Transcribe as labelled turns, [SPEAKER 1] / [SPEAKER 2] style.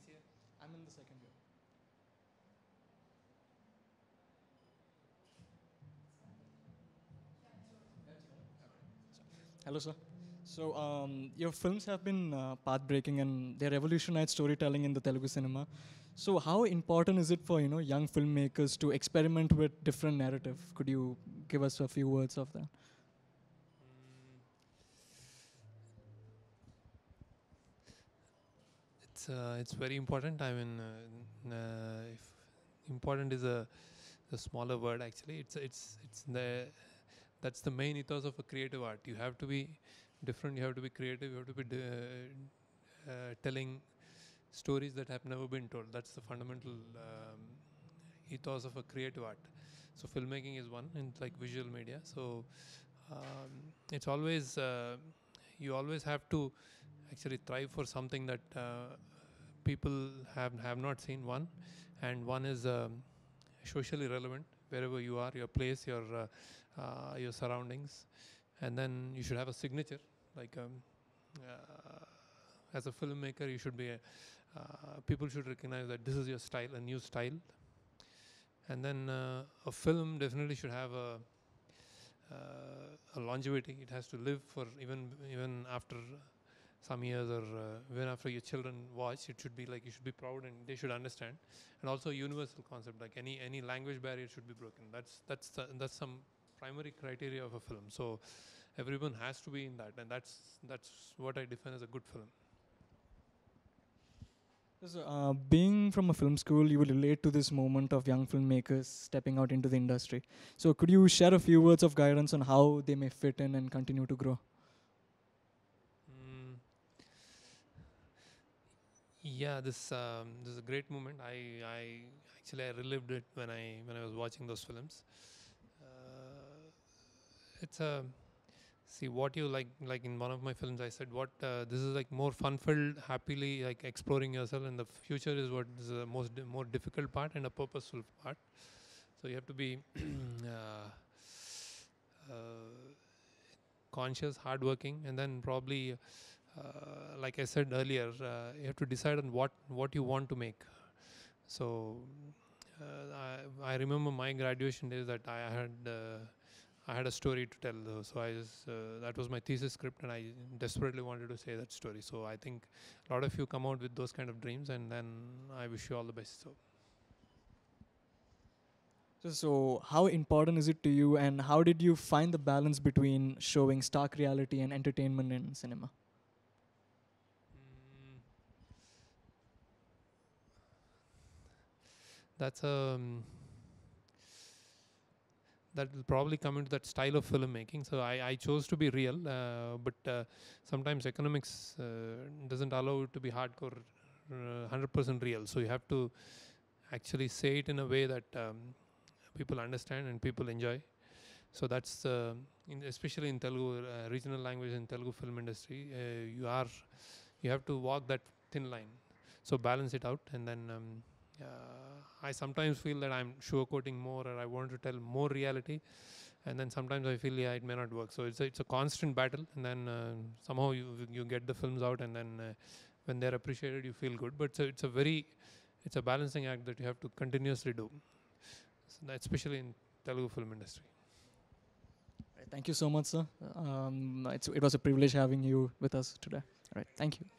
[SPEAKER 1] year? I'm in the second year. Hello, sir. So, your films have been path-breaking and they revolutionized storytelling in the Telugu cinema. So, how important is it for young filmmakers to experiment with different narrative? Could you give us a few words of that?
[SPEAKER 2] It's very important. I mean, if important is a smaller word actually. It's the that's the main ethos of a creative art. You have to be different. You have to be creative. You have to be telling stories that have never been told. That's the fundamental ethos of a creative art. So filmmaking is one in like visual media. So it's always you always have to actually thrive for something that people have not seen. One, and one is socially relevant wherever you are, your place, your surroundings, and then you should have a signature. Like as a filmmaker, you should be people should recognize that this is your style, a new style, and then a film definitely should have a longevity. It has to live for even after some years, or even after your children watch. It should be like you should be proud and they should understand. And also universal concept, like any language barrier should be broken. That's some primary criteria of a film. So everyone has to be in that, and that's what I define as a good film.
[SPEAKER 1] So, being from a film school, you will relate to this moment of young filmmakers stepping out into the industry. So, could you share a few words of guidance on how they may fit in and continue to grow?
[SPEAKER 2] Yeah, this is a great moment. I actually I relived it when I was watching those films. It's a see what you like in one of my films. I said what this is like more fun filled, happily like exploring yourself, and the future is what is the more difficult part and a purposeful part. So you have to be uh, conscious, hardworking, and then probably like I said earlier, you have to decide on what you want to make. So I remember my graduation days that I had a story to tell. So I just that was my thesis script, and I desperately wanted to say that story. So I think a lot of you come out with those kind of dreams, and then I wish you all the best. So.
[SPEAKER 1] So, how important is it to you, and how did you find the balance between showing stark reality and entertainment in cinema?
[SPEAKER 2] Mm, that's that will probably come into that style of filmmaking. So I chose to be real, but sometimes economics doesn't allow it to be hardcore, 100% real. So you have to actually say it in a way that people understand and people enjoy. So that's especially in Telugu, regional language in Telugu film industry. You have to walk that thin line. So balance it out, and then I sometimes feel that I'm sugarcoating more, or I want to tell more reality, and then sometimes I feel it may not work. So it's a constant battle, and then somehow you get the films out, and then when they're appreciated, you feel good. But it's a balancing act that you have to continuously do, so especially in Telugu film industry.
[SPEAKER 1] Right, thank you so much, sir. It was a privilege having you with us today. All right, thank you.